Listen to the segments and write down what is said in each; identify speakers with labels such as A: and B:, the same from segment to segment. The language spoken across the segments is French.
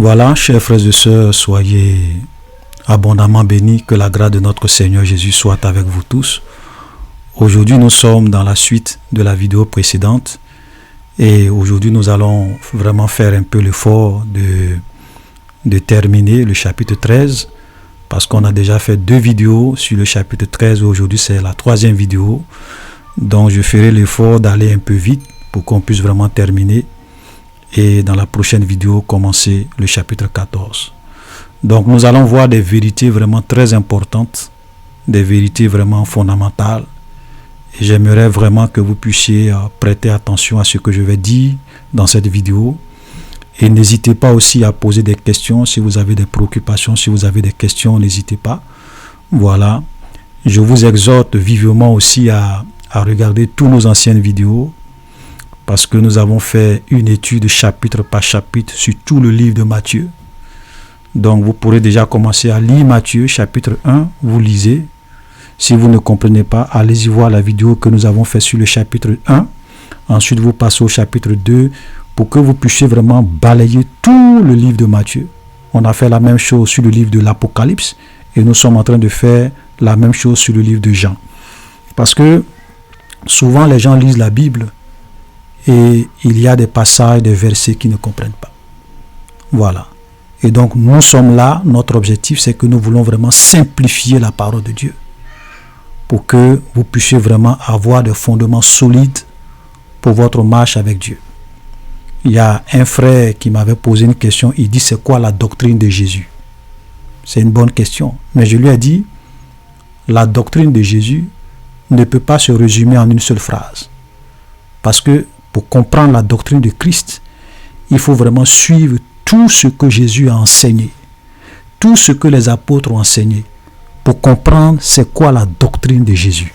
A: Voilà, chers frères et sœurs, soyez abondamment bénis, que la grâce de notre Seigneur Jésus soit avec vous tous. Aujourd'hui, nous sommes dans la suite de la vidéo précédente et aujourd'hui, nous allons vraiment faire un peu l'effort de terminer le chapitre 13 parce qu'on a déjà fait 2 vidéos sur le chapitre 13 et aujourd'hui, c'est la 3e vidéo. Donc, je ferai l'effort d'aller un peu vite pour qu'on puisse vraiment terminer et dans la prochaine vidéo, commencer le chapitre 14. Donc, nous allons voir des vérités vraiment très importantes, des vérités vraiment fondamentales. Et j'aimerais vraiment que vous puissiez prêter attention à ce que je vais dire dans cette vidéo. Et n'hésitez pas aussi à poser des questions. Si vous avez des préoccupations, si vous avez des questions, n'hésitez pas. Voilà. Je vous exhorte vivement aussi à regarder toutes nos anciennes vidéos parce que nous avons fait une étude chapitre par chapitre sur tout le livre de Matthieu. Donc, vous pourrez déjà commencer à lire Matthieu chapitre 1. Vous lisez. Si vous ne comprenez pas, allez-y voir la vidéo que nous avons fait sur le chapitre 1. Ensuite, vous passez au chapitre 2 pour que vous puissiez vraiment balayer tout le livre de Matthieu. On a fait la même chose sur le livre de l'Apocalypse et nous sommes en train de faire la même chose sur le livre de Jean. Parce que souvent, les gens lisent la Bible et il y a des passages, des versets qu'ils ne comprennent pas. Voilà. Et donc, nous sommes là, notre objectif, c'est que nous voulons vraiment simplifier la parole de Dieu pour que vous puissiez vraiment avoir des fondements solides pour votre marche avec Dieu. Il y a un frère qui m'avait posé une question, il dit c'est quoi la doctrine de Jésus? C'est une bonne question, mais je lui ai dit la doctrine de Jésus ne peut pas se résumer en une seule phrase. Parce que pour comprendre la doctrine de Christ, il faut vraiment suivre tout ce que Jésus a enseigné, tout ce que les apôtres ont enseigné, pour comprendre c'est quoi la doctrine de Jésus.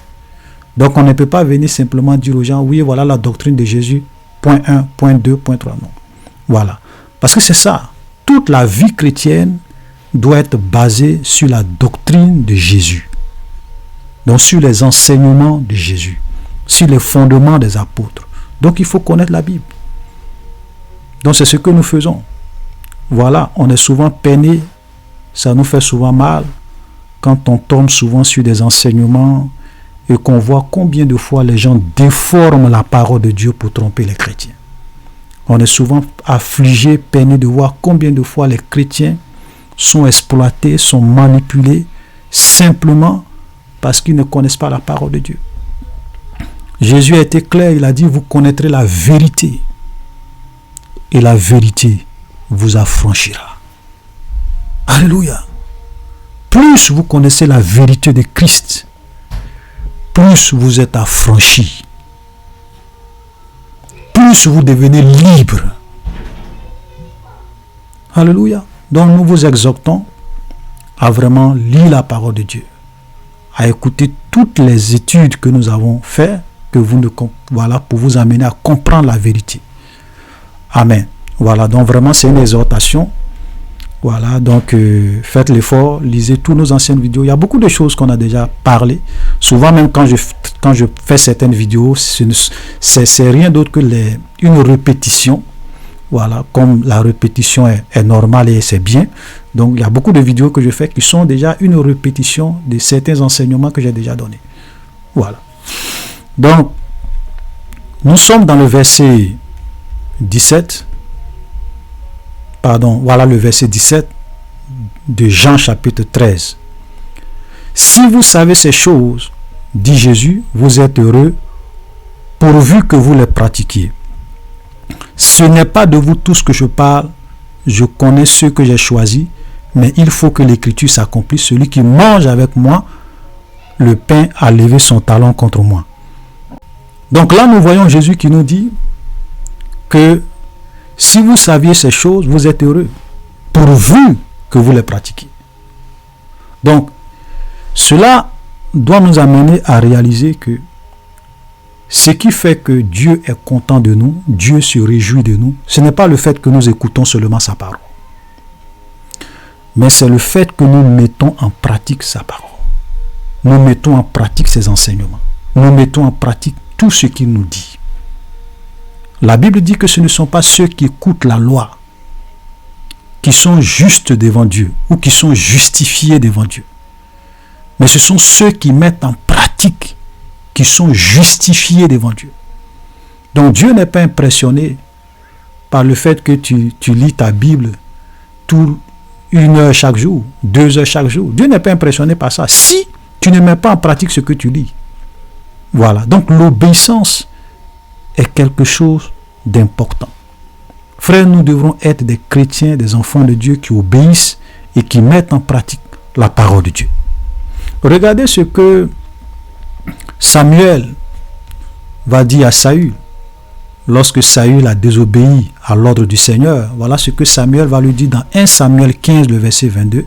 A: Donc on ne peut pas venir simplement dire aux gens, oui, voilà la doctrine de Jésus, point 1, point 2, point 3, non. Voilà. Parce que c'est ça, toute la vie chrétienne doit être basée sur la doctrine de Jésus. Donc sur les enseignements de Jésus, sur les fondements des apôtres. Donc il faut connaître la Bible. Donc c'est ce que nous faisons. Voilà, on est souvent peiné, ça nous fait souvent mal quand on tombe souvent sur des enseignements et qu'on voit combien de fois les gens déforment la parole de Dieu pour tromper les chrétiens. On est souvent affligé, peiné de voir combien de fois les chrétiens sont exploités, sont manipulés simplement parce qu'ils ne connaissent pas la parole de Dieu. Jésus a été clair, il a dit, vous connaîtrez la vérité et la vérité vous affranchira. Alléluia. Plus vous connaissez la vérité de Christ, plus vous êtes affranchis. Plus vous devenez libre. Alléluia. Donc nous vous exhortons à vraiment lire la parole de Dieu, à écouter toutes les études que nous avons faites, voilà, pour vous amener à comprendre la vérité. Amen. Voilà, donc vraiment c'est une exhortation. Voilà, donc faites l'effort, lisez toutes nos anciennes vidéos. Il y a beaucoup de choses qu'on a déjà parlé. Souvent même quand je fais certaines vidéos, c'est rien d'autre que une répétition. Voilà, comme la répétition est normale et c'est bien. Donc il y a beaucoup de vidéos que je fais qui sont déjà une répétition de certains enseignements que j'ai déjà donnés. Voilà. Donc, nous sommes dans le verset 17. Pardon, voilà le verset 17 de Jean chapitre 13. Si vous savez ces choses, dit Jésus, vous êtes heureux pourvu que vous les pratiquiez. Ce n'est pas de vous tous que je parle, je connais ceux que j'ai choisis, mais il faut que l'écriture s'accomplisse. Celui qui mange avec moi le pain a levé son talon contre moi. Donc là, nous voyons Jésus qui nous dit que si vous saviez ces choses, vous êtes heureux, pourvu que vous les pratiquiez. Donc, cela doit nous amener à réaliser que ce qui fait que Dieu est content de nous, Dieu se réjouit de nous, ce n'est pas le fait que nous écoutons seulement sa parole, mais c'est le fait que nous mettons en pratique sa parole. Nous mettons en pratique ses enseignements. Nous mettons en pratique tout ce qu'il nous dit. La Bible dit que ce ne sont pas ceux qui écoutent la loi qui sont justes devant Dieu ou qui sont justifiés devant Dieu. Mais ce sont ceux qui mettent en pratique qui sont justifiés devant Dieu. Donc Dieu n'est pas impressionné par le fait que tu lis ta Bible 1 heure chaque jour, 2 heures chaque jour. Dieu n'est pas impressionné par ça si tu ne mets pas en pratique ce que tu lis. Voilà. Donc l'obéissance est quelque chose d'important. Frères, nous devrons être des chrétiens, des enfants de Dieu qui obéissent et qui mettent en pratique la parole de Dieu. Regardez ce que Samuel va dire à Saül. Lorsque Saül a désobéi à l'ordre du Seigneur, voilà ce que Samuel va lui dire dans 1 Samuel 15, le verset 22.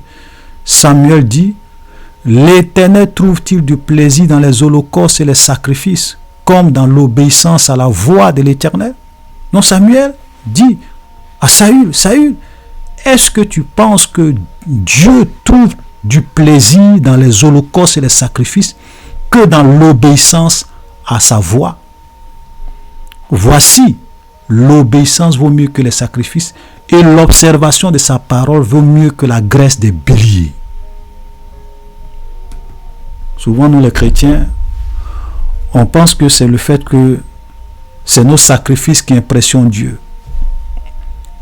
A: Samuel dit, « L'Éternel trouve-t-il du plaisir dans les holocaustes et les sacrifices, comme dans l'obéissance à la voix de l'Éternel ?» Non, Samuel dit à Saül, « Saül, est-ce que tu penses que Dieu trouve du plaisir dans les holocaustes et les sacrifices que dans l'obéissance à sa voix ? Voici, l'obéissance vaut mieux que les sacrifices et l'observation de sa parole vaut mieux que la graisse des béliers. » Souvent, nous les chrétiens, on pense que c'est le fait que c'est nos sacrifices qui impressionnent Dieu.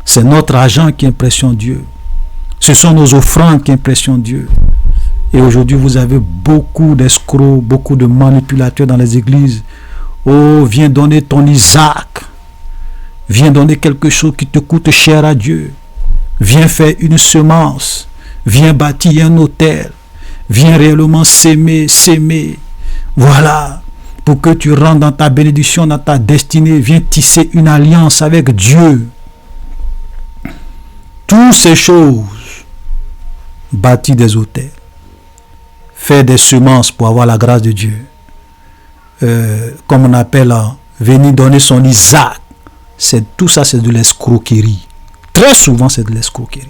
A: C'est notre argent qui impressionne Dieu. Ce sont nos offrandes qui impressionnent Dieu. Et aujourd'hui, vous avez beaucoup d'escrocs, beaucoup de manipulateurs dans les églises. Oh, viens donner ton Isaac. Viens donner quelque chose qui te coûte cher à Dieu. Viens faire une semence. Viens bâtir un autel. Viens réellement s'aimer. Voilà. Pour que tu rentres dans ta bénédiction, dans ta destinée. Viens tisser une alliance avec Dieu. Toutes ces choses. Bâtir des autels. Faire des semences pour avoir la grâce de Dieu. Comme on appelle, venir donner son Isaac. Tout ça, c'est de l'escroquerie. Très souvent, c'est de l'escroquerie.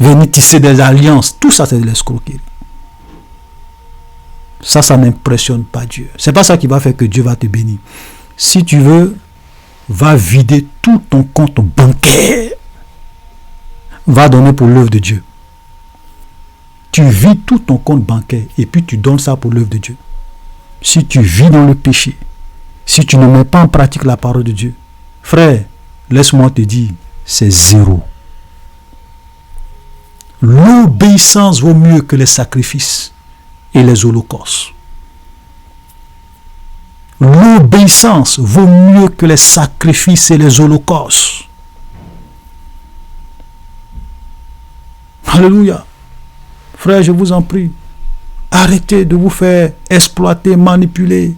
A: Venir tisser des alliances, tout ça, c'est de l'escroquerie. Ça n'impressionne pas Dieu. C'est pas ça qui va faire que Dieu va te bénir. Si tu veux, va vider tout ton compte bancaire. Va donner pour l'œuvre de Dieu. Tu vides tout ton compte bancaire et puis tu donnes ça pour l'œuvre de Dieu. Si tu vis dans le péché, si tu ne mets pas en pratique la parole de Dieu, frère, laisse-moi te dire, c'est zéro. L'obéissance vaut mieux que les sacrifices et les holocaustes. L'obéissance vaut mieux que les sacrifices et les holocaustes. Alléluia. Frère, je vous en prie, arrêtez de vous faire exploiter, manipuler.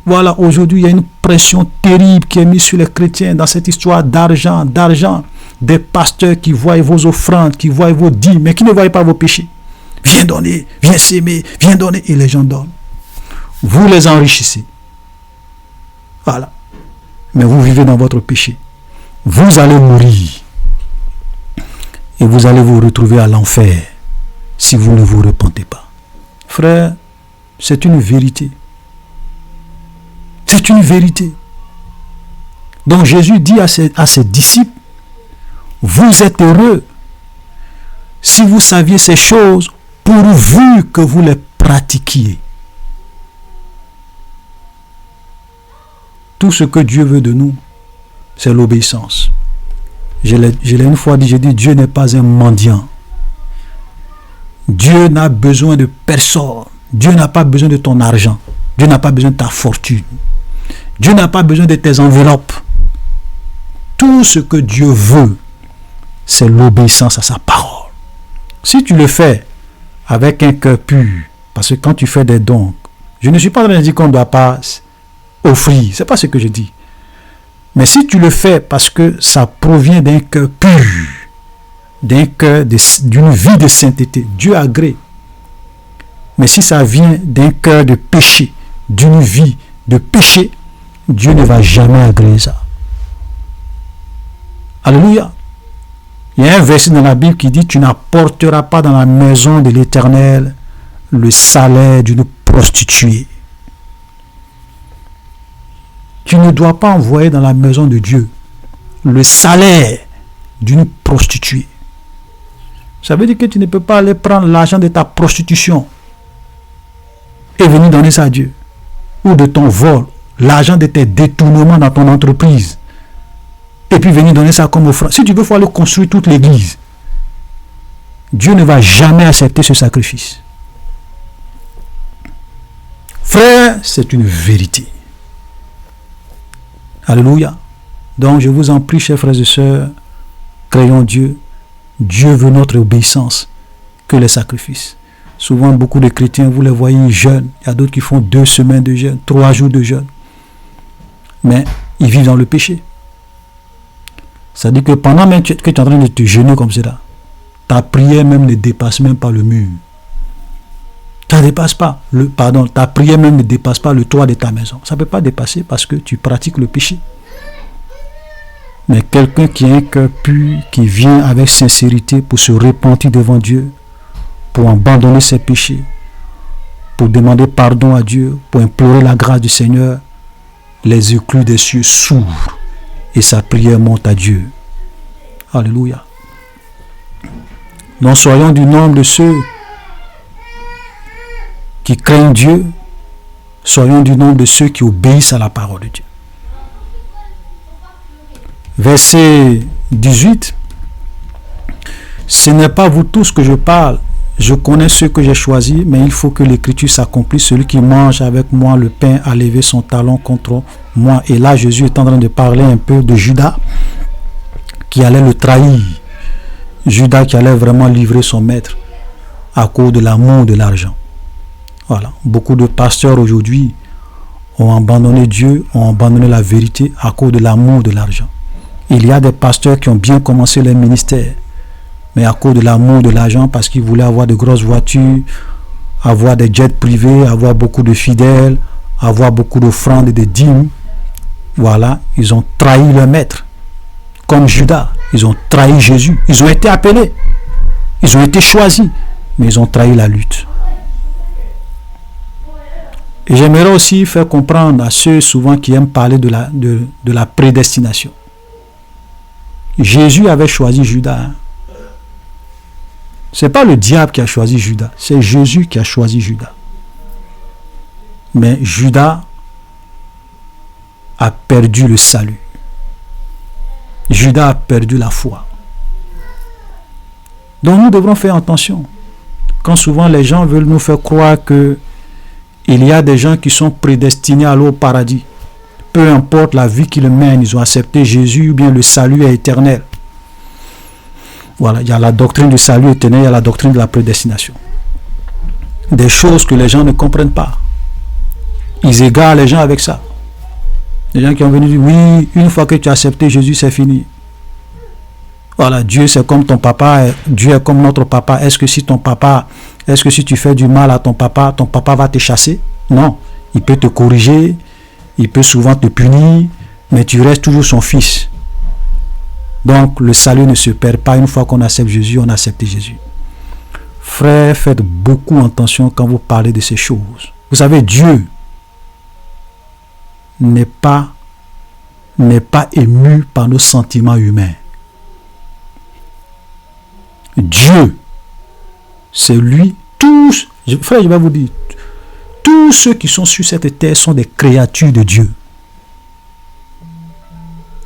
A: Voilà, aujourd'hui, il y a une pression terrible qui est mise sur les chrétiens dans cette histoire d'argent. Des pasteurs qui voient vos offrandes, qui voient vos dîmes, mais qui ne voient pas vos péchés. Viens donner, viens s'aimer, viens donner, et les gens donnent. Vous les enrichissez. Voilà. Mais vous vivez dans votre péché. Vous allez mourir. Et vous allez vous retrouver à l'enfer si vous ne vous repentez pas. Frère, c'est une vérité. C'est une vérité. Donc Jésus dit à ses disciples, vous êtes heureux si vous saviez ces choses pourvu que vous les pratiquiez. Tout ce que Dieu veut de nous, c'est l'obéissance. Je l'ai une fois dit, Dieu n'est pas un mendiant. Dieu n'a besoin de personne. Dieu n'a pas besoin de ton argent. Dieu n'a pas besoin de ta fortune. Dieu n'a pas besoin de tes enveloppes. Tout ce que Dieu veut, c'est l'obéissance à sa parole. Si tu le fais avec un cœur pur, parce que quand tu fais des dons, je ne suis pas en train de dire qu'on ne doit pas offrir, c'est pas ce que je dis. Mais si tu le fais parce que ça provient d'un cœur pur, d'un cœur, d'une vie de sainteté, Dieu agrée. Mais si ça vient d'un cœur de péché, d'une vie de péché, Dieu ne va jamais agréer ça. Alléluia. Il y a un verset dans la Bible qui dit, tu n'apporteras pas dans la maison de l'Éternel le salaire d'une prostituée. Tu ne dois pas envoyer dans la maison de Dieu le salaire d'une prostituée. Ça veut dire que tu ne peux pas aller prendre l'argent de ta prostitution et venir donner ça à Dieu. Ou de ton vol, l'argent de tes détournements dans ton entreprise. Et puis venir donner ça comme offrande. Si tu veux, il faut aller construire toute l'église. Dieu ne va jamais accepter ce sacrifice. Frère, c'est une vérité. Alléluia. Donc je vous en prie, chers frères et sœurs, craignons Dieu. Dieu veut notre obéissance que les sacrifices. Souvent, beaucoup de chrétiens, vous les voyez jeûnent. Il y a d'autres qui font 2 semaines de jeûne, 3 jours de jeûne. Mais ils vivent dans le péché. Ça dit que pendant même que tu es en train de te jeûner comme cela, ta prière même ne dépasse même pas le mur. Ta prière même ne dépasse pas le toit de ta maison. Ça ne peut pas dépasser parce que tu pratiques le péché. Mais quelqu'un qui a un cœur pur, qui vient avec sincérité pour se repentir devant Dieu, pour abandonner ses péchés, pour demander pardon à Dieu, pour implorer la grâce du Seigneur, les éclus des cieux s'ouvrent et sa prière monte à Dieu. Alléluia. Donc soyons du nombre de ceux qui craignent Dieu, soyons du nombre de ceux qui obéissent à la parole de Dieu. Verset 18. Ce n'est pas vous tous que je parle. Je connais ceux que j'ai choisis, mais il faut que l'écriture s'accomplisse. Celui qui mange avec moi le pain a levé son talon contre moi. Et là, Jésus est en train de parler un peu de Judas qui allait le trahir. Judas qui allait vraiment livrer son maître à cause de l'amour de l'argent. Voilà. Beaucoup de pasteurs aujourd'hui ont abandonné Dieu, ont abandonné la vérité à cause de l'amour de l'argent. Il y a des pasteurs qui ont bien commencé leur ministère, mais à cause de l'amour de l'argent, parce qu'ils voulaient avoir de grosses voitures, avoir des jets privés, avoir beaucoup de fidèles, avoir beaucoup d'offrandes et de dîmes, voilà, ils ont trahi leur maître. Comme Judas, ils ont trahi Jésus. Ils ont été appelés, ils ont été choisis, mais ils ont trahi la lutte. Et j'aimerais aussi faire comprendre à ceux souvent qui aiment parler de la prédestination. Jésus avait choisi Judas. Ce n'est pas le diable qui a choisi Judas, c'est Jésus qui a choisi Judas. Mais Judas a perdu le salut. Judas a perdu la foi. Donc nous devrons faire attention. Quand souvent les gens veulent nous faire croire que il y a des gens qui sont prédestinés à aller au paradis. Peu importe la vie qu'ils mènent, ils ont accepté Jésus ou bien le salut est éternel. Voilà, il y a la doctrine du salut éternel, il y a la doctrine de la prédestination. Des choses que les gens ne comprennent pas. Ils égarent les gens avec ça. Les gens qui ont venu dire, oui, une fois que tu as accepté Jésus, c'est fini. Voilà, Dieu c'est comme ton papa, Dieu est comme notre papa. Est-ce que si tu fais du mal à ton papa va te chasser? Non, il peut te corriger, il peut souvent te punir, mais tu restes toujours son fils. Donc le salut ne se perd pas une fois qu'on accepte Jésus, on a accepté Jésus. Frères, faites beaucoup attention quand vous parlez de ces choses. Vous savez, Dieu n'est pas ému par nos sentiments humains. Dieu, c'est lui, tous, frère, je vais vous dire, tous ceux qui sont sur cette terre sont des créatures de Dieu.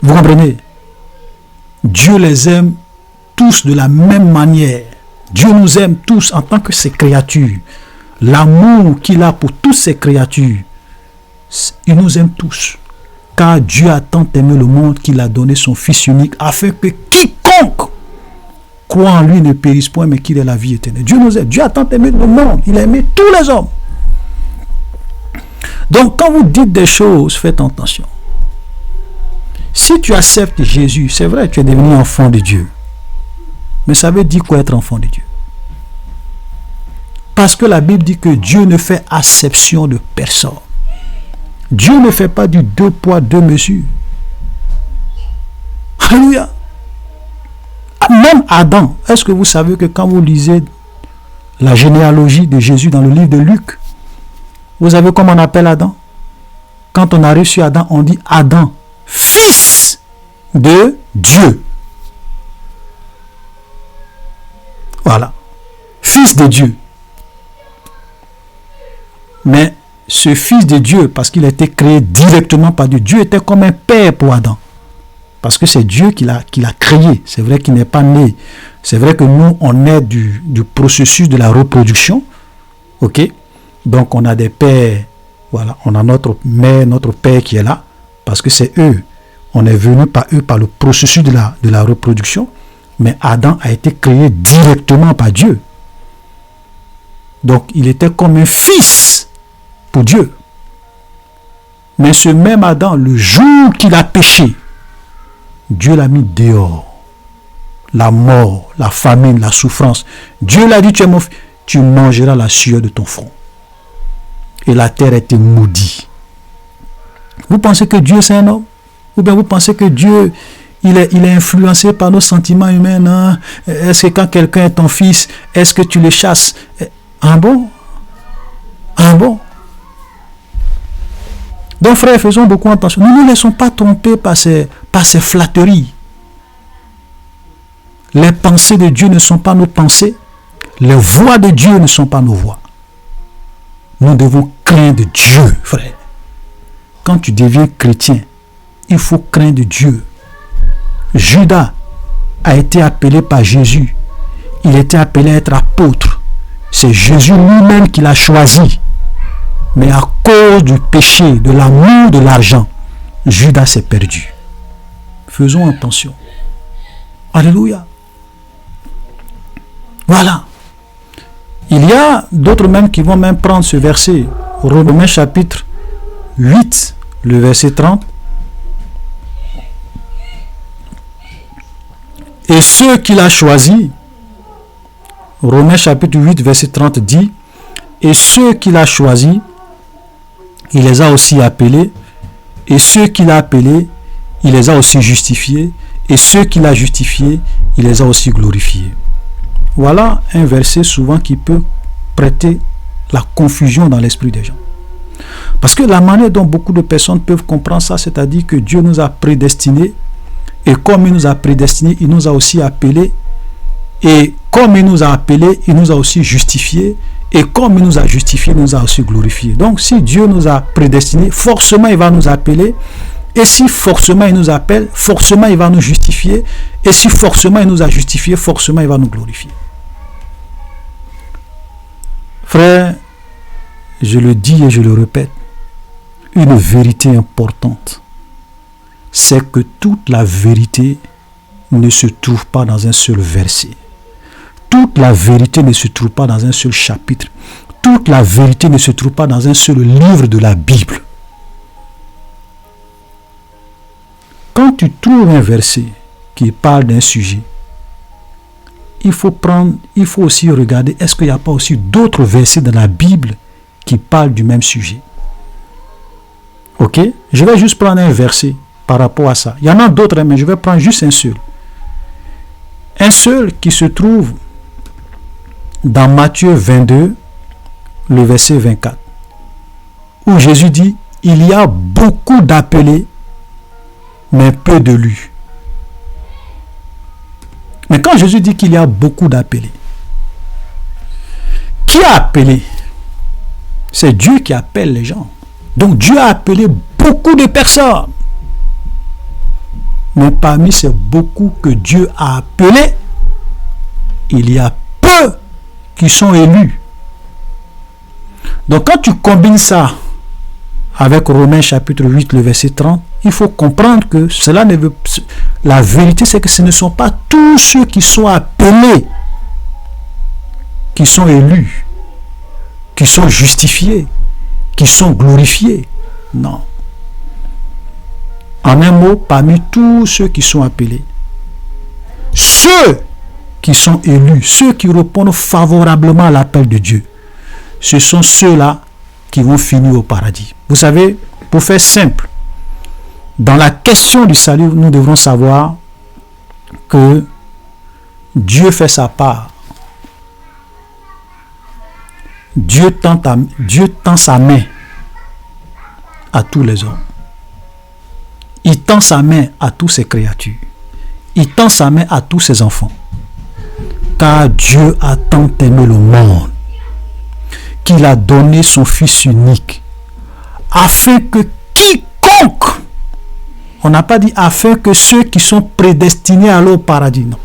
A: Vous comprenez? Dieu les aime tous de la même manière. Dieu nous aime tous en tant que ses créatures. L'amour qu'il a pour toutes ses créatures, il nous aime tous. Car Dieu a tant aimé le monde qu'il a donné son Fils unique afin que quiconque croit en lui ne périsse point mais qu'il ait la vie éternelle. Dieu nous aime. Dieu a tant aimé le monde. Il a aimé tous les hommes. Donc quand vous dites des choses, faites attention. Si tu acceptes Jésus, c'est vrai, tu es devenu enfant de Dieu. Mais ça veut dire quoi être enfant de Dieu? Parce que la Bible dit que Dieu ne fait acception de personne. Dieu ne fait pas du 2 poids 2 mesures. Alléluia. Même Adam, est-ce que vous savez que quand vous lisez la généalogie de Jésus dans le livre de Luc, vous savez comment on appelle Adam? Quand on arrive sur Adam, on dit Adam, fils de Dieu. fils de Dieu. Mais ce fils de Dieu, parce qu'il a été créé directement par Dieu, Dieu était comme un père pour Adam. Parce que c'est Dieu qui l'a créé. C'est vrai qu'il n'est pas né. C'est vrai que nous, on est du processus de la reproduction. Ok? Donc, on a des pères. Voilà, on a notre mère, notre père qui est là. Parce que c'est eux. On est venu par eux, par le processus de la reproduction. Mais Adam a été créé directement par Dieu. Donc, il était comme un fils pour Dieu. Mais ce même Adam, le jour qu'il a péché, Dieu l'a mis dehors. La mort, la famine, la souffrance. Dieu l'a dit, tu mangeras la sueur de ton front. Et la terre a été maudite. Vous pensez que Dieu c'est un homme? Ou bien vous pensez que Dieu, il est influencé par nos sentiments humains? Non? Est-ce que quand quelqu'un est ton fils, est-ce que tu le chasses? Ah bon? Ah bon? Donc frères, faisons beaucoup attention. Nous ne nous laissons pas tromper par ces flatteries. Les pensées de Dieu ne sont pas nos pensées. Les voix de Dieu ne sont pas nos voix. Nous devons craindre Dieu, frère. Quand tu deviens chrétien, il faut craindre Dieu. Judas a été appelé par Jésus. Il était appelé à être apôtre. C'est Jésus lui-même qui l'a choisi. Mais à cause du péché, de l'amour, de l'argent, Judas s'est perdu. Faisons attention. Alléluia. Voilà. Il y a d'autres même qui vont même prendre ce verset. Romains chapitre 8, le verset 30. Et ceux qu'il a choisis, Romains chapitre 8, verset 30 dit, et ceux qu'il a choisis, il les a aussi appelés, et ceux qu'il a appelés, il les a aussi justifiés, et ceux qu'il a justifiés, il les a aussi glorifiés. Voilà un verset souvent qui peut prêter la confusion dans l'esprit des gens. Parce que la manière dont beaucoup de personnes peuvent comprendre ça, c'est-à-dire que Dieu nous a prédestinés, et comme il nous a prédestinés, il nous a aussi appelés, et comme il nous a appelés, il nous a aussi justifiés, et comme il nous a justifiés, il nous a aussi glorifiés. Donc si Dieu nous a prédestinés, forcément il va nous appeler, et si forcément il nous appelle, forcément il va nous justifier, et si forcément il nous a justifiés, forcément il va nous glorifier. Frère, je le dis et je le répète, une vérité importante, c'est que toute la vérité ne se trouve pas dans un seul verset. Toute la vérité ne se trouve pas dans un seul chapitre. Toute la vérité ne se trouve pas dans un seul livre de la Bible. Quand tu trouves un verset qui parle d'un sujet, il faut aussi regarder, est-ce qu'il n'y a pas aussi d'autres versets dans la Bible qui parlent du même sujet? Ok? Je vais juste prendre un verset par rapport à ça. Il y en a d'autres, mais je vais prendre juste un seul. Un seul qui se trouve dans Matthieu 22, le verset 24, où Jésus dit, il y a beaucoup d'appelés, mais peu d'élus. Mais quand Jésus dit qu'il y a beaucoup d'appelés, qui a appelé? C'est Dieu qui appelle les gens. Donc Dieu a appelé beaucoup de personnes. Mais parmi ces beaucoup que Dieu a appelés, il y a peu qui sont élus. Donc quand tu combines ça avec Romains chapitre 8, le verset 30, il faut comprendre que cela ne veut... La vérité, c'est que ce ne sont pas tous ceux qui sont appelés, qui sont élus, qui sont justifiés, qui sont glorifiés. Non. En un mot, parmi tous ceux qui sont appelés, ceux qui sont élus, ceux qui répondent favorablement à l'appel de Dieu, ce sont ceux-là qui vont finir au paradis. Vous savez, pour faire simple, dans la question du salut, nous devrons savoir que Dieu fait sa part. Dieu tend sa main à tous les hommes. Il tend sa main à toutes ses créatures. Il tend sa main à tous ses enfants. car Dieu a tant aimé le monde qu'il a donné son Fils unique, afin que quiconque, on n'a pas dit afin que ceux qui sont prédestinés à aller au paradis, non.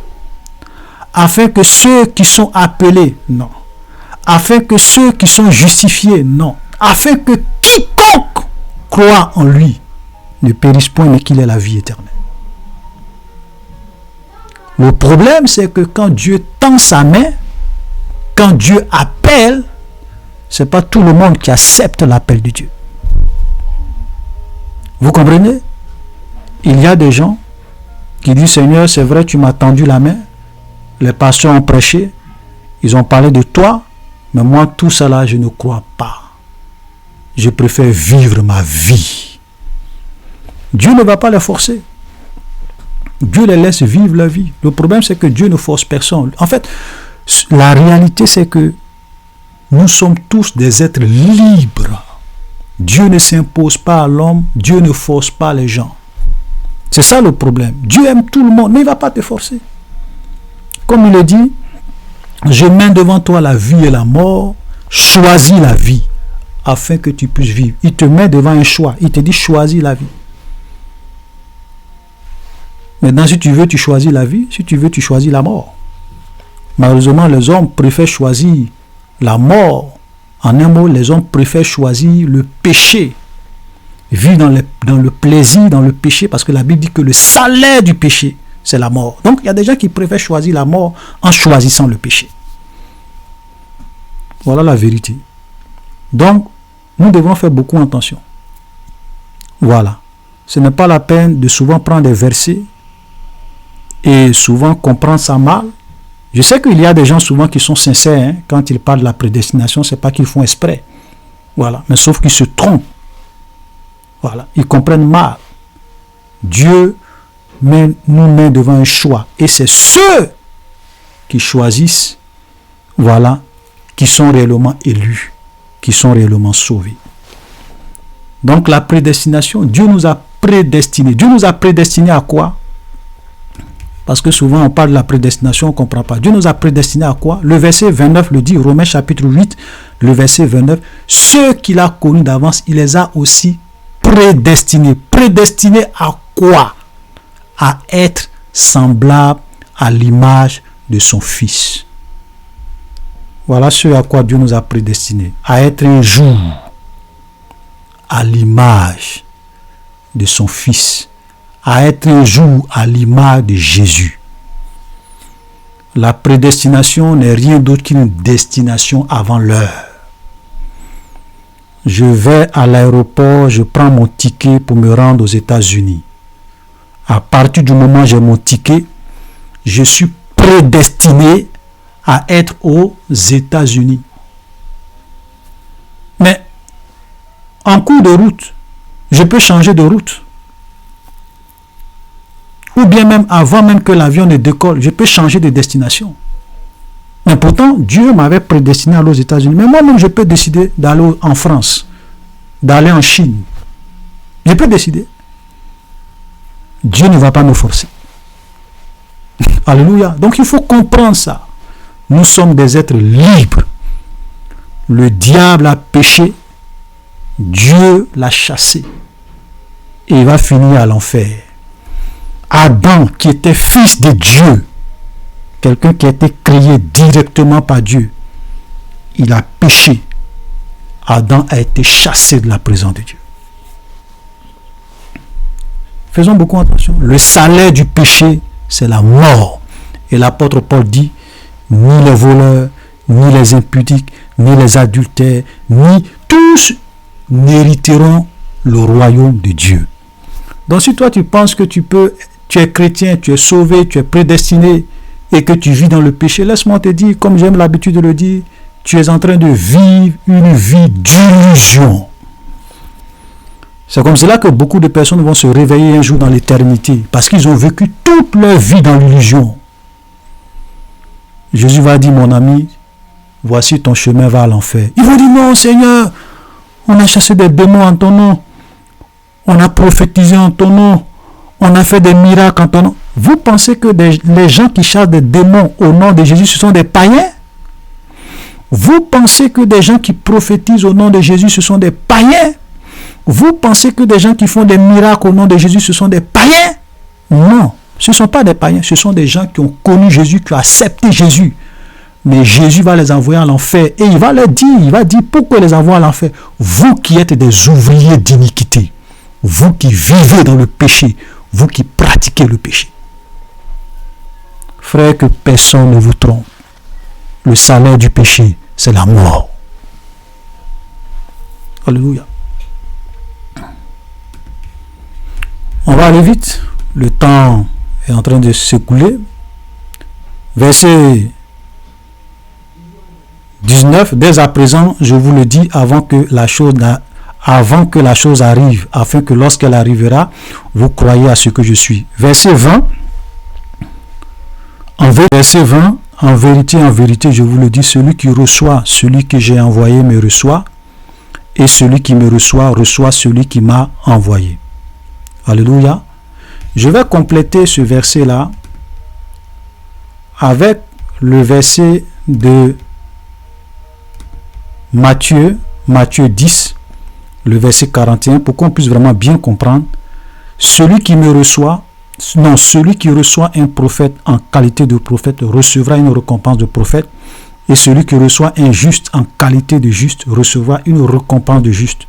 A: Afin que ceux qui sont appelés, non. Afin que ceux qui sont justifiés, non. Afin que quiconque croit en lui ne périsse point, mais qu'il ait la vie éternelle. Le problème, c'est que quand Dieu tend sa main, quand Dieu appelle, ce n'est pas tout le monde qui accepte l'appel de Dieu. Vous comprenez? Il y a des gens qui disent, Seigneur, c'est vrai, tu m'as tendu la main, les pasteurs ont prêché, ils ont parlé de toi, mais moi, tout cela, je ne crois pas. Je préfère vivre ma vie. Dieu ne va pas les forcer. Dieu les laisse vivre la vie. Le problème, c'est que Dieu ne force personne. En fait, la réalité, c'est que nous sommes tous des êtres libres. Dieu ne s'impose pas à l'homme, Dieu ne force pas les gens. C'est ça le problème. Dieu aime tout le monde, mais il ne va pas te forcer. Comme il le dit, je mets devant toi la vie et la mort, choisis la vie, afin que tu puisses vivre. Il te met devant un choix, il te dit choisis la vie. Maintenant, si tu veux, tu choisis la vie, si tu veux, tu choisis la mort. Malheureusement, les hommes préfèrent choisir la mort. En un mot, les hommes préfèrent choisir le péché. Vivre dans le plaisir, dans le péché, parce que la Bible dit que le salaire du péché, c'est la mort. Donc, il y a des gens qui préfèrent choisir la mort en choisissant le péché. Voilà la vérité. Donc, nous devons faire beaucoup attention. Voilà. Ce n'est pas la peine de souvent prendre des versets et souvent comprendre ça mal. Je sais qu'il y a des gens souvent qui sont sincères, quand ils parlent de la prédestination, ce n'est pas qu'ils font exprès. Voilà. Mais sauf qu'ils se trompent. Voilà. Ils comprennent mal. Dieu nous met devant un choix. Et c'est ceux qui choisissent, voilà, qui sont réellement élus, qui sont réellement sauvés. Donc la prédestination, Dieu nous a prédestinés. Dieu nous a prédestinés à quoi? Parce que souvent on parle de la prédestination, on ne comprend pas. Dieu nous a prédestinés à quoi? Le verset 29 le dit, Romains chapitre 8, le verset 29. Ceux qu'il a connus d'avance, il les a aussi prédestinés. Prédestinés à quoi? À être semblables à l'image de son Fils. Voilà ce à quoi Dieu nous a prédestinés. À être un jour à l'image de son Fils. À être un jour à l'image de Jésus. La prédestination n'est rien d'autre qu'une destination avant l'heure. Je vais à l'aéroport, je prends mon ticket pour me rendre aux États-Unis. À partir du moment où j'ai mon ticket, je suis prédestiné à être aux États-Unis. Mais en cours de route, je peux changer de route. Ou bien même avant même que l'avion ne décolle, je peux changer de destination. Mais pourtant, Dieu m'avait prédestiné à aller aux États-Unis. Mais moi-même, je peux décider d'aller en France, d'aller en Chine. Je peux décider. Dieu ne va pas me forcer. Alléluia. Donc il faut comprendre ça. Nous sommes des êtres libres. Le diable a péché. Dieu l'a chassé. Et il va finir à l'enfer. Adam, qui était fils de Dieu, quelqu'un qui a été créé directement par Dieu, il a péché. Adam a été chassé de la présence de Dieu. Faisons beaucoup attention. Le salaire du péché, c'est la mort. Et l'apôtre Paul dit, ni les voleurs, ni les impudiques, ni les adultères, ni tous n'hériteront le royaume de Dieu. Donc si toi tu penses que tu es chrétien, tu es sauvé, tu es prédestiné et que tu vis dans le péché, laisse-moi te dire, comme j'aime l'habitude de le dire, tu es en train de vivre une vie d'illusion. C'est comme cela que beaucoup de personnes vont se réveiller un jour dans l'éternité, parce qu'ils ont vécu toute leur vie dans l'illusion. Jésus va dire, mon ami, voici ton chemin va à l'enfer. Ils vont dire, non Seigneur, on a chassé des démons en ton nom, on a prophétisé en ton nom, On a fait des miracles en ton nom. Vous pensez que les gens qui chassent des démons au nom de Jésus, ce sont des païens? Vous pensez que des gens qui prophétisent au nom de Jésus, ce sont des païens? Vous pensez que des gens qui font des miracles au nom de Jésus, ce sont des païens? Non, ce ne sont pas des païens, ce sont des gens qui ont connu Jésus, qui ont accepté Jésus. Mais Jésus va les envoyer en enfer et il va leur dire, pourquoi les envoie en enfer? Vous qui êtes des ouvriers d'iniquité, vous qui vivez dans le péché, vous qui pratiquez le péché. Frère, que personne ne vous trompe. Le salaire du péché, c'est la mort. Alléluia. On va aller vite. Le temps est en train de s'écouler. Verset 19. Dès à présent, je vous le dis, avant que la chose arrive, afin que lorsqu'elle arrivera, vous croyez à ce que je suis. Verset 20. Verset 20. En vérité, je vous le dis, celui qui reçoit celui que j'ai envoyé me reçoit, et celui qui me reçoit, reçoit celui qui m'a envoyé. Alléluia. Je vais compléter ce verset-là avec le verset de Matthieu 10, le verset 41, pour qu'on puisse vraiment bien comprendre. Celui qui reçoit un prophète en qualité de prophète recevra une récompense de prophète, et celui qui reçoit un juste en qualité de juste recevra une récompense de juste.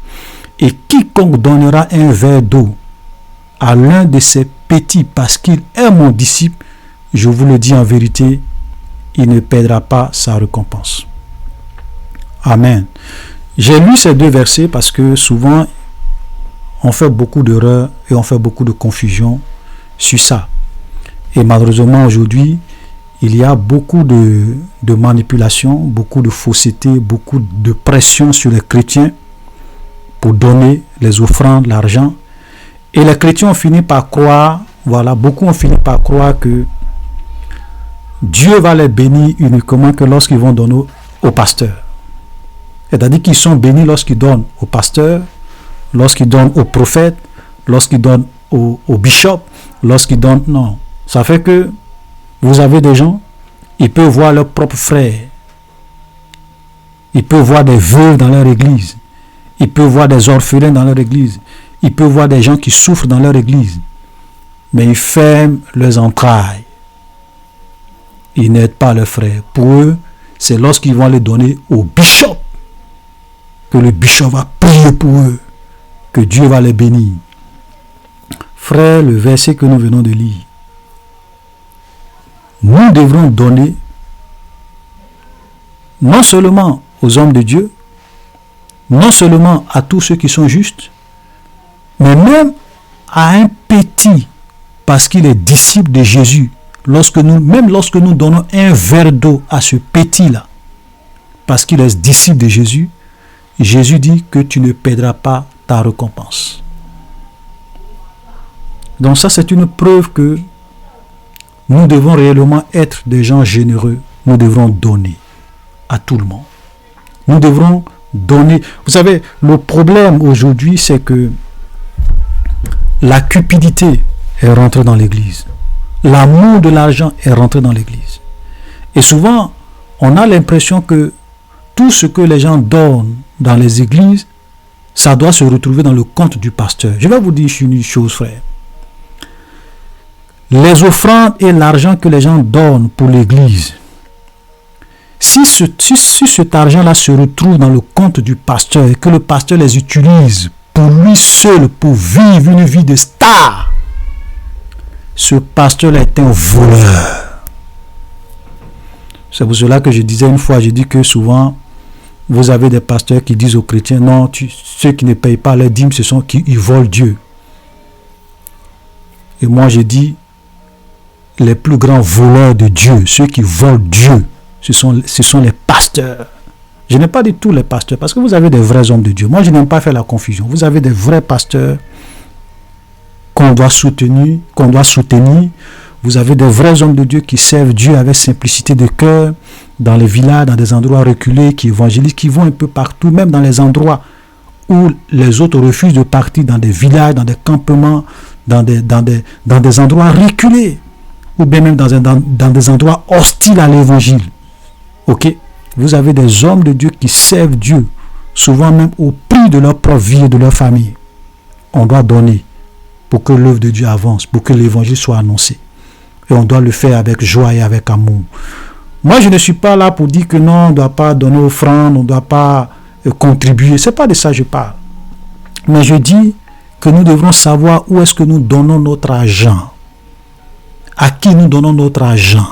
A: Et quiconque donnera un verre d'eau à l'un de ces petits parce qu'il est mon disciple, je vous le dis en vérité, il ne perdra pas sa récompense. Amen. J'ai lu ces deux versets parce que souvent on fait beaucoup d'erreurs et on fait beaucoup de confusion sur ça. Et malheureusement aujourd'hui, il y a beaucoup de manipulation, beaucoup de fausseté, beaucoup de pression sur les chrétiens pour donner les offrandes, l'argent. Et les chrétiens ont fini par croire, beaucoup ont fini par croire que Dieu va les bénir uniquement que lorsqu'ils vont donner au pasteur. C'est-à-dire qu'ils sont bénis lorsqu'ils donnent au pasteur, lorsqu'ils donnent au prophète, lorsqu'ils donnent au bishop, lorsqu'ils donnent... Non. Ça fait que vous avez des gens, ils peuvent voir leurs propres frères. Ils peuvent voir des veuves dans leur église. Ils peuvent voir des orphelins dans leur église. Ils peuvent voir des gens qui souffrent dans leur église. Mais ils ferment leurs entrailles. Ils n'aident pas leurs frères. Pour eux, c'est lorsqu'ils vont les donner au bishop que le bishop va prier pour eux, que Dieu va les bénir. Frère, le verset que nous venons de lire, nous devrons donner non seulement aux hommes de Dieu, non seulement à tous ceux qui sont justes, mais même à un petit, parce qu'il est disciple de Jésus. Même lorsque nous donnons un verre d'eau à ce petit-là, parce qu'il est disciple de Jésus, Jésus dit que tu ne perdras pas ta récompense. Donc ça, c'est une preuve que nous devons réellement être des gens généreux. Nous devrons donner à tout le monde. Nous devrons donner. Vous savez, le problème aujourd'hui, c'est que la cupidité est rentrée dans l'église. L'amour de l'argent est rentré dans l'église. Et souvent, on a l'impression que tout ce que les gens donnent dans les églises, ça doit se retrouver dans le compte du pasteur. Je vais vous dire une chose, frère. Les offrandes et l'argent que les gens donnent pour l'église, si cet argent-là se retrouve dans le compte du pasteur et que le pasteur les utilise pour lui seul, pour vivre une vie de star, ce pasteur-là est un voleur. C'est pour cela que je disais une fois, je dis que souvent, vous avez des pasteurs qui disent aux chrétiens, non, ceux qui ne payent pas les dîmes, ce sont qui ils volent Dieu. Et moi, je dis, les plus grands voleurs de Dieu, ceux qui volent Dieu, ce sont les pasteurs. Je n'ai pas dit tous les pasteurs, parce que vous avez des vrais hommes de Dieu. Moi, je n'aime pas faire la confusion. Vous avez des vrais pasteurs qu'on doit soutenir. Vous avez des vrais hommes de Dieu qui servent Dieu avec simplicité de cœur, dans les villages, dans des endroits reculés, qui évangélisent, qui vont un peu partout, même dans les endroits où les autres refusent de partir, dans des villages, dans des campements, dans des endroits reculés, ou bien même dans des endroits hostiles à l'évangile. Ok? Vous avez des hommes de Dieu qui servent Dieu, souvent même au prix de leur propre vie et de leur famille. On doit donner pour que l'œuvre de Dieu avance, pour que l'évangile soit annoncé. Et on doit le faire avec joie et avec amour. Moi, je ne suis pas là pour dire que non, on ne doit pas donner offrande, on ne doit pas contribuer. Ce n'est pas de ça que je parle. Mais je dis que nous devrons savoir où est-ce que nous donnons notre argent. À qui nous donnons notre argent.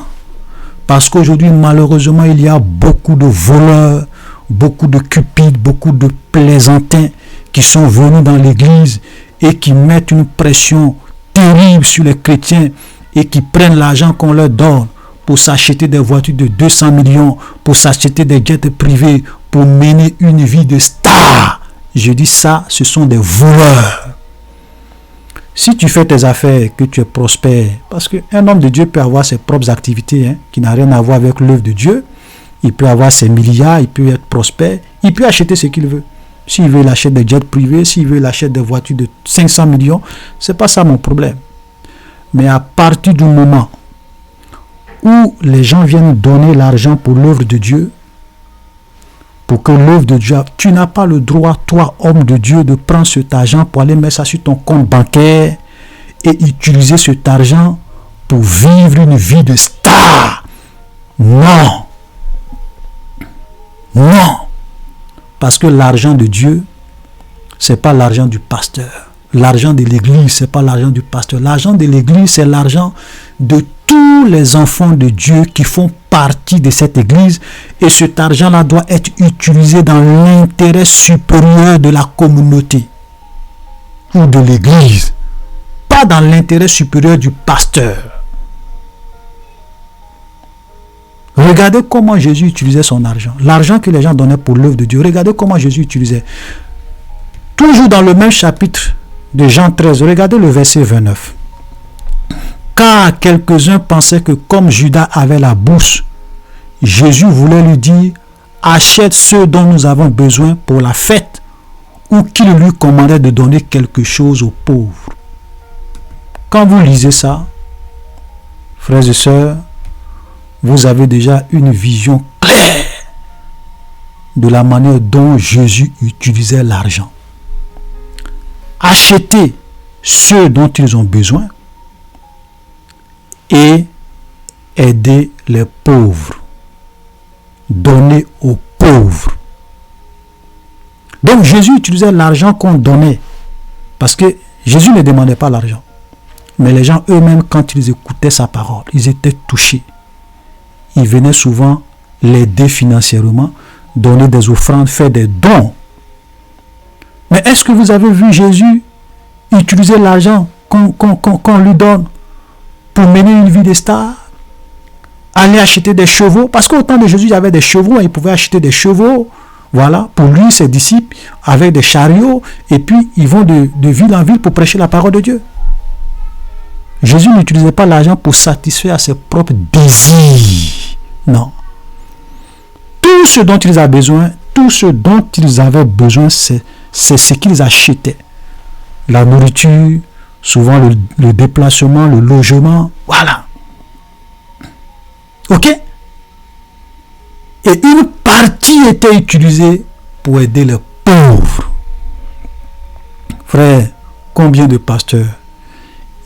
A: Parce qu'aujourd'hui, malheureusement, il y a beaucoup de voleurs, beaucoup de cupides, beaucoup de plaisantins qui sont venus dans l'église et qui mettent une pression terrible sur les chrétiens et qui prennent l'argent qu'on leur donne pour s'acheter des voitures de 200 millions, pour s'acheter des jets privés, pour mener une vie de star. Je dis ça, ce sont des voleurs. Si tu fais tes affaires, que tu es prospère, parce qu'un homme de Dieu peut avoir ses propres activités, qui n'ont rien à voir avec l'œuvre de Dieu, il peut avoir ses milliards, il peut être prospère, il peut acheter ce qu'il veut. S'il veut, il achète des jets privés, s'il veut, il achète des voitures de 500 millions, c'est pas ça mon problème. Mais à partir du moment où les gens viennent donner l'argent pour l'œuvre de Dieu, pour que l'œuvre de Dieu, tu n'as pas le droit, toi, homme de Dieu, de prendre cet argent pour aller mettre ça sur ton compte bancaire et utiliser cet argent pour vivre une vie de star. Non. Non. Parce que l'argent de Dieu, c'est pas l'argent du pasteur. L'argent de l'église, c'est pas l'argent du pasteur. L'argent de l'église, c'est l'argent de tous les enfants de Dieu qui font partie de cette église, et cet argent-là doit être utilisé dans l'intérêt supérieur de la communauté ou de l'église, pas dans l'intérêt supérieur du pasteur. Regardez comment Jésus utilisait son argent. L'argent que les gens donnaient pour l'œuvre de Dieu, regardez comment Jésus utilisait. Toujours dans le même chapitre de Jean 13, regardez le verset 29. Car quelques-uns pensaient que comme Judas avait la bourse, Jésus voulait lui dire, achète ceux dont nous avons besoin pour la fête, ou qu'il lui commandait de donner quelque chose aux pauvres. Quand vous lisez ça, frères et sœurs, vous avez déjà une vision claire de la manière dont Jésus utilisait l'argent. Acheter ceux dont ils ont besoin et aider les pauvres. Donner aux pauvres. Donc Jésus utilisait l'argent qu'on donnait. Parce que Jésus ne demandait pas l'argent. Mais les gens eux-mêmes, quand ils écoutaient sa parole, ils étaient touchés. Ils venaient souvent l'aider financièrement, donner des offrandes, faire des dons. Mais est-ce que vous avez vu Jésus utiliser l'argent qu'on lui donne pour mener une vie de star? Aller acheter des chevaux? Parce qu'au temps de Jésus, il y avait des chevaux, il pouvait acheter des chevaux. Voilà, pour lui, ses disciples, avec des chariots, et puis ils vont de ville en ville pour prêcher la parole de Dieu. Jésus n'utilisait pas l'argent pour satisfaire ses propres désirs. Non. Tout ce dont ils avaient besoin, c'est ce qu'ils achetaient. La nourriture, souvent le déplacement, le logement, voilà. Ok? Et une partie était utilisée pour aider les pauvres. Frère, combien de pasteurs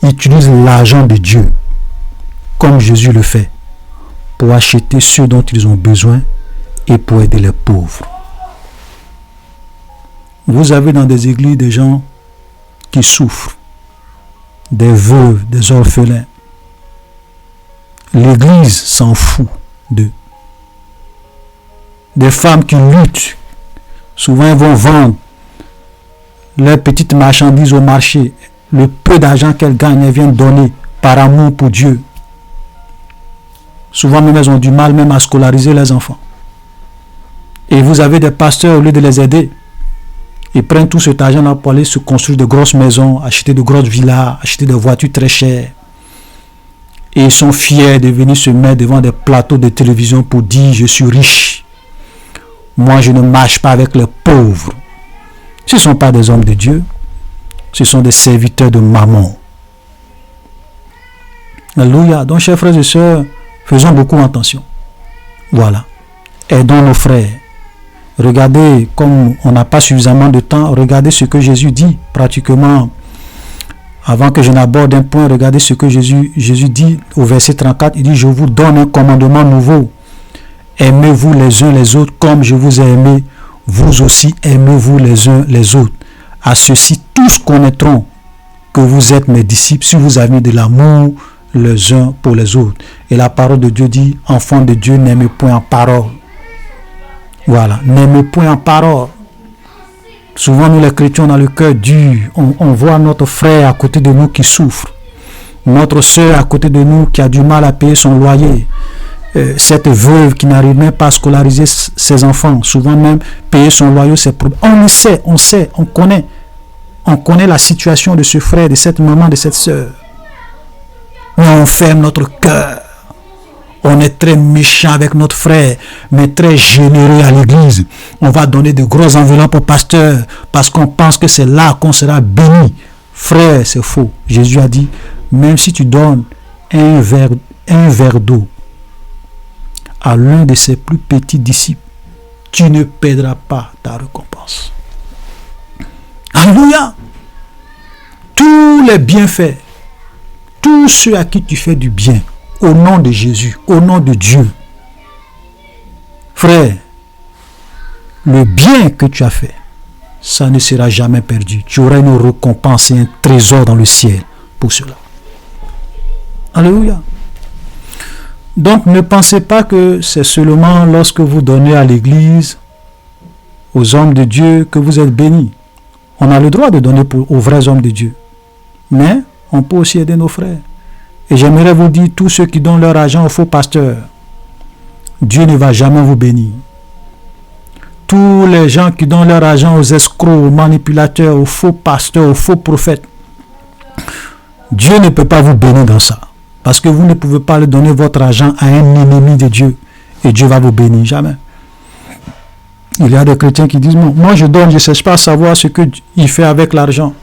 A: utilisent l'argent de Dieu, comme Jésus le fait, pour acheter ceux dont ils ont besoin et pour aider les pauvres? Vous avez dans des églises des gens qui souffrent, des veuves, des orphelins. L'église s'en fout d'eux. Des femmes qui luttent, souvent elles vont vendre leurs petites marchandises au marché. Le peu d'argent qu'elles gagnent, elles viennent donner par amour pour Dieu. Souvent même elles ont du mal même à scolariser les enfants. Et vous avez des pasteurs, au lieu de les aider, ils prennent tout cet argent-là pour aller se construire de grosses maisons, acheter de grosses villas, acheter des voitures très chères. Et ils sont fiers de venir se mettre devant des plateaux de télévision pour dire « Je suis riche. Moi, je ne marche pas avec les pauvres. » Ce ne sont pas des hommes de Dieu. Ce sont des serviteurs de Mammon. Alléluia. Donc, chers frères et sœurs, faisons beaucoup attention. Voilà. Aidons nos frères. Regardez, comme on n'a pas suffisamment de temps, regardez ce que Jésus dit pratiquement. Avant que je n'aborde un point, regardez ce que Jésus dit au verset 34. Il dit, je vous donne un commandement nouveau. Aimez-vous les uns les autres comme je vous ai aimé. Vous aussi aimez-vous les uns les autres. À ceci, tous connaîtront que vous êtes mes disciples si vous avez de l'amour les uns pour les autres. Et la parole de Dieu dit, enfants de Dieu, n'aimez point en parole. Voilà, n'aimez point en parole. Souvent, nous les chrétiens, on a le cœur dur. On voit notre frère à côté de nous qui souffre. Notre soeur à côté de nous qui a du mal à payer son loyer. Cette veuve qui n'arrive même pas à scolariser ses enfants. Souvent même, payer son loyer, c'est problème. On sait, on connaît. On connaît la situation de ce frère, de cette maman, de cette soeur. Mais on ferme notre cœur. On est très méchant avec notre frère, mais très généreux à l'église. On va donner de grosses enveloppes au pasteur parce qu'on pense que c'est là qu'on sera béni. Frère, c'est faux. Jésus a dit, même si tu donnes un verre d'eau à l'un de ses plus petits disciples, tu ne perdras pas ta récompense. Alléluia. Tous les bienfaits, tous ceux à qui tu fais du bien, au nom de Jésus, au nom de Dieu. Frère, le bien que tu as fait, ça ne sera jamais perdu. Tu auras une récompense et un trésor dans le ciel pour cela. Alléluia. Donc ne pensez pas que c'est seulement lorsque vous donnez à l'église, aux hommes de Dieu, que vous êtes bénis. On a le droit de donner aux vrais hommes de Dieu. Mais on peut aussi aider nos frères. Et j'aimerais vous dire, tous ceux qui donnent leur argent aux faux pasteurs, Dieu ne va jamais vous bénir. Tous les gens qui donnent leur argent aux escrocs, aux manipulateurs, aux faux pasteurs, aux faux prophètes, Dieu ne peut pas vous bénir dans ça. Parce que vous ne pouvez pas donner votre argent à un ennemi de Dieu. Et Dieu va vous bénir, jamais. Il y a des chrétiens qui disent, moi je donne, je ne cherche pas à savoir ce qu'il fait avec l'argent.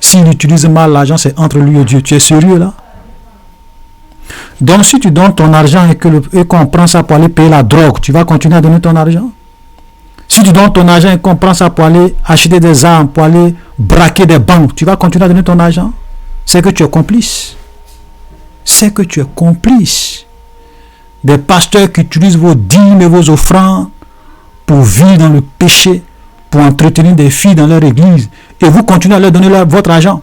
A: S'il utilise mal l'argent, c'est entre lui et Dieu. Tu es sérieux là? Donc si tu donnes ton argent et qu'on prend ça pour aller payer la drogue, tu vas continuer à donner ton argent? Si tu donnes ton argent et qu'on prend ça pour aller acheter des armes, pour aller braquer des banques, tu vas continuer à donner ton argent? C'est que tu es complice. C'est que tu es complice. Des pasteurs qui utilisent vos dîmes et vos offrandes pour vivre dans le péché, pour entretenir des filles dans leur église, et vous continuez à leur donner votre argent.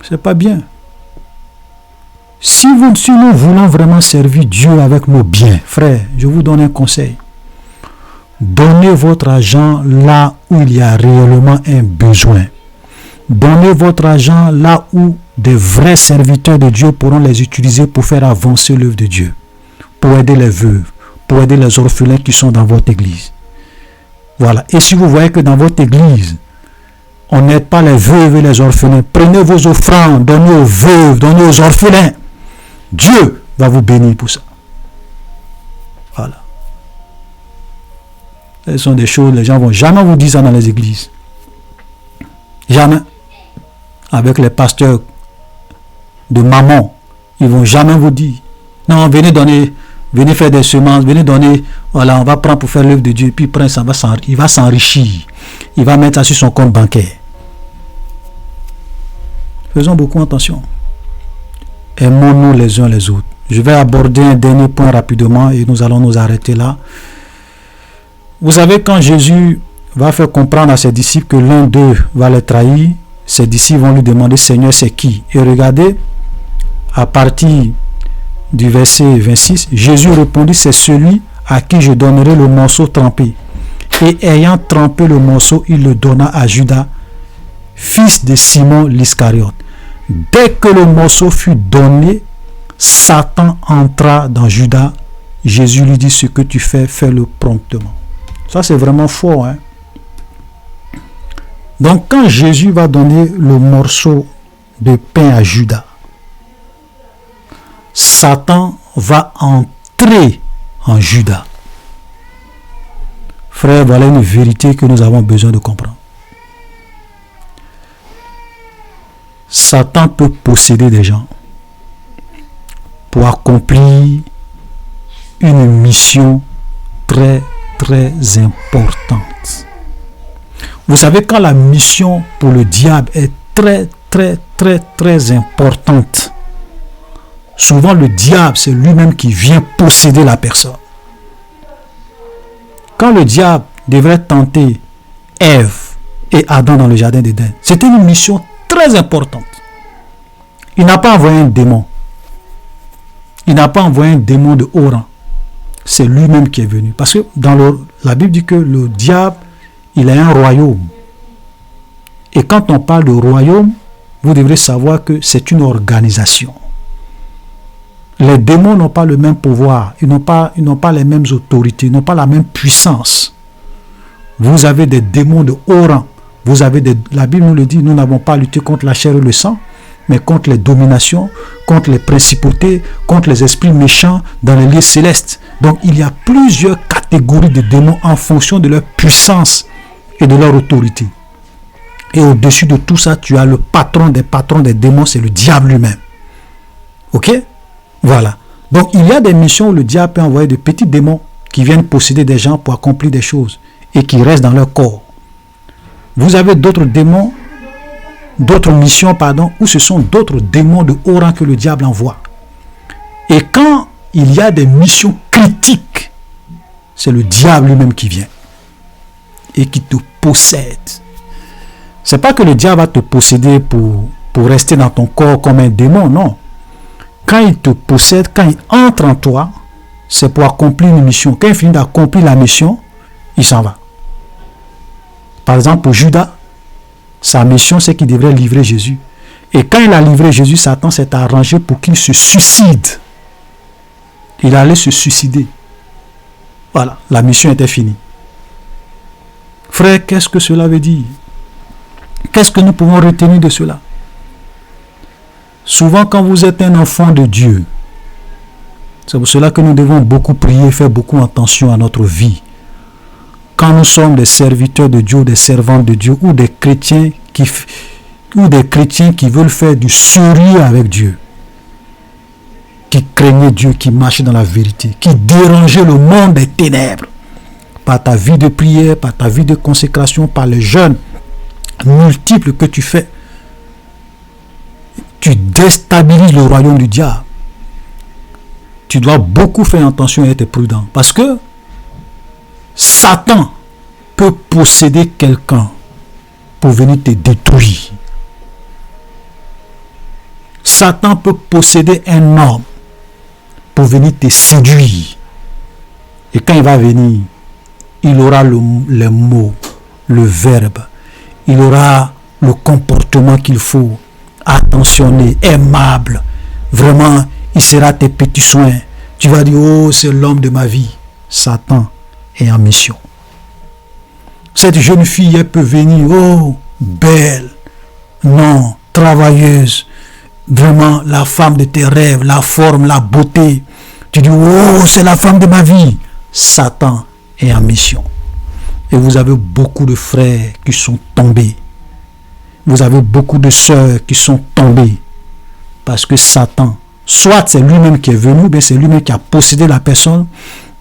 A: C'est pas bien. Si nous voulons vraiment servir Dieu avec nos biens, frère, je vous donne un conseil. Donnez votre argent là où il y a réellement un besoin. Donnez votre argent là où des vrais serviteurs de Dieu pourront les utiliser pour faire avancer l'œuvre de Dieu, pour aider les veuves, pour aider les orphelins qui sont dans votre église. Voilà. Et si vous voyez que dans votre église, on n'aide pas les veuves et les orphelins, prenez vos offrandes, donnez aux veuves, donnez aux orphelins. Dieu va vous bénir pour ça. Voilà. Ce sont des choses, les gens ne vont jamais vous dire ça dans les églises. Jamais. Avec les pasteurs de maman, ils ne vont jamais vous dire, non, venez donner, venez faire des semences, venez donner, voilà, on va prendre pour faire l'œuvre de Dieu, puis il va s'enrichir. Il va mettre ça sur son compte bancaire. Faisons beaucoup attention. Aimons-nous les uns les autres. Je vais aborder un dernier point rapidement et nous allons nous arrêter là. Vous savez, quand Jésus va faire comprendre à ses disciples que l'un d'eux va les trahir, ses disciples vont lui demander, Seigneur, c'est qui? Et regardez, à partir du verset 26, Jésus répondit, c'est celui à qui je donnerai le morceau trempé. Et ayant trempé le morceau, il le donna à Judas, fils de Simon l'Iscariote. Dès que le morceau fut donné, Satan entra dans Judas. Jésus lui dit, ce que tu fais, fais-le promptement. Ça, c'est vraiment fort. Hein? Donc, quand Jésus va donner le morceau de pain à Judas, Satan va entrer en Judas. Frère, voilà une vérité que nous avons besoin de comprendre. Satan peut posséder des gens pour accomplir une mission très très importante. Vous savez, quand la mission pour le diable est très très très très importante, souvent le diable c'est lui-même qui vient posséder la personne. Quand le diable devrait tenter Ève et Adam dans le jardin d'Éden, c'était une mission très importante. Il n'a pas envoyé un démon. Il n'a pas envoyé un démon de haut rang. C'est lui-même qui est venu. Parce que dans la Bible dit que le diable, il a un royaume. Et quand on parle de royaume, vous devrez savoir que c'est une organisation. Les démons n'ont pas le même pouvoir. Ils n'ont pas les mêmes autorités. Ils n'ont pas la même puissance. Vous avez des démons de haut rang. La Bible nous le dit, nous n'avons pas lutté contre la chair et le sang, mais contre les dominations, contre les principautés, contre les esprits méchants dans les lieux célestes. Donc il y a plusieurs catégories de démons en fonction de leur puissance et de leur autorité. Et au-dessus de tout ça, tu as le patron des démons, c'est le diable lui-même. Ok? Voilà. Donc il y a des missions où le diable peut envoyer de petits démons qui viennent posséder des gens pour accomplir des choses et qui restent dans leur corps. Vous avez d'autres démons, d'autres missions, où ce sont d'autres démons de haut rang que le diable envoie. Et quand il y a des missions critiques, c'est le diable lui-même qui vient et qui te possède. C'est pas que le diable va te posséder pour rester dans ton corps comme un démon, non. Quand il te possède, quand il entre en toi, c'est pour accomplir une mission. Quand il finit d'accomplir la mission, il s'en va. Par exemple, pour Judas, sa mission, c'est qu'il devrait livrer Jésus. Et quand il a livré Jésus, Satan s'est arrangé pour qu'il se suicide. Il allait se suicider. Voilà, la mission était finie. Frère, qu'est-ce que cela veut dire? Qu'est-ce que nous pouvons retenir de cela? Souvent, quand vous êtes un enfant de Dieu, c'est pour cela que nous devons beaucoup prier, faire beaucoup attention à notre vie. Quand nous sommes des serviteurs de Dieu, des servantes de Dieu, ou des chrétiens qui veulent faire du sérieux avec Dieu, qui craignaient Dieu, qui marchaient dans la vérité, qui dérangeaient le monde des ténèbres, par ta vie de prière, par ta vie de consécration, par les jeûnes multiples que tu fais, tu déstabilises le royaume du diable. Tu dois beaucoup faire attention et être prudent, parce que Satan peut posséder quelqu'un pour venir te détruire. Satan peut posséder un homme pour venir te séduire. Et quand il va venir, il aura les mots, le verbe, il aura le comportement qu'il faut, attentionné, aimable. Vraiment, il sera tes petits soins. Tu vas dire, oh, c'est l'homme de ma vie. Satan est en mission. Cette jeune fille, elle peut venir, oh, belle, non, travailleuse, vraiment la femme de tes rêves, la forme, la beauté. Tu dis, oh, c'est la femme de ma vie. Satan est en mission. Et vous avez beaucoup de frères qui sont tombés. Vous avez beaucoup de sœurs qui sont tombées. Parce que Satan, soit c'est lui-même qui est venu, ou bien c'est lui-même qui a possédé la personne,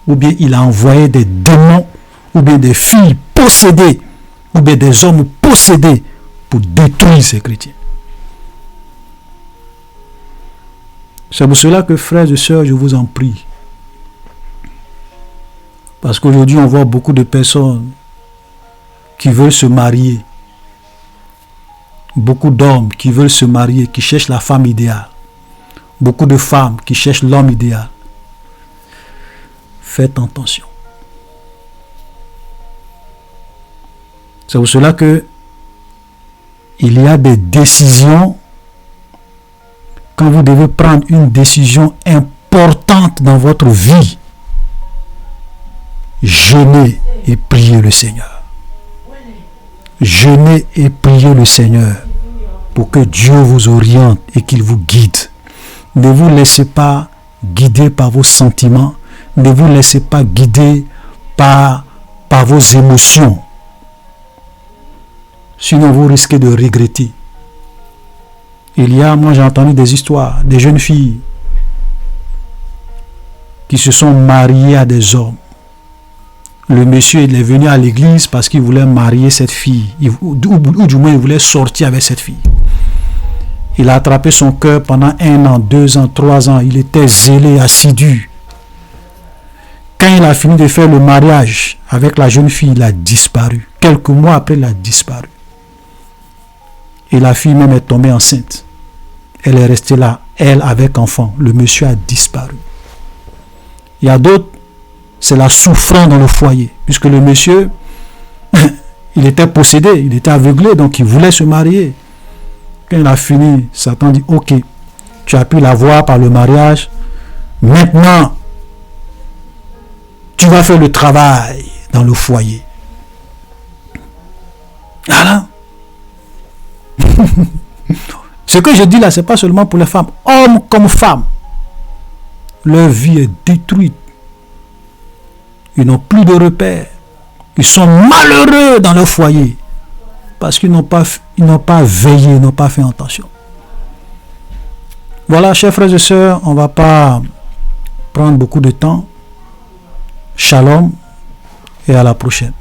A: ou bien il a envoyé des démons, ou bien des filles possédées, ou bien des hommes possédés pour détruire ces chrétiens. C'est pour cela que, frères et sœurs, je vous en prie. Parce qu'aujourd'hui, on voit beaucoup de personnes qui veulent se marier. Beaucoup d'hommes qui veulent se marier, qui cherchent la femme idéale. Beaucoup de femmes qui cherchent l'homme idéal. Faites attention. C'est pour cela que il y a des décisions. Quand vous devez prendre une décision importante dans votre vie, jeûnez et priez le Seigneur. Jeûnez et priez le Seigneur pour que Dieu vous oriente et qu'il vous guide. Ne vous laissez pas guider par vos sentiments. Ne vous laissez pas guider par vos émotions. Sinon, vous risquez de regretter. Moi j'ai entendu des histoires, des jeunes filles qui se sont mariées à des hommes. Le monsieur il est venu à l'église parce qu'il voulait marier cette fille, ou du moins il voulait sortir avec cette fille. Il a attrapé son cœur pendant 1 an, 2 ans, 3 ans. Il était zélé, assidu. Quand il a fini de faire le mariage avec la jeune fille, il a disparu. Quelques mois après, il a disparu. Et la fille même est tombée enceinte. Elle est restée là, elle avec enfant. Le monsieur a disparu. Il y a d'autres, c'est la souffrance dans le foyer. Puisque le monsieur, il était possédé, il était aveuglé, donc il voulait se marier. Quand il a fini, Satan dit, ok, tu as pu la voir par le mariage. Maintenant, tu vas faire le travail dans le foyer. Voilà. Ce que je dis là, ce n'est pas seulement pour les femmes. Hommes comme femmes. Leur vie est détruite. Ils n'ont plus de repères. Ils sont malheureux dans leur foyer. Parce qu'ils n'ont pas veillé, ils n'ont pas fait attention. Voilà, chers frères et sœurs, on ne va pas prendre beaucoup de temps. Shalom et à la prochaine.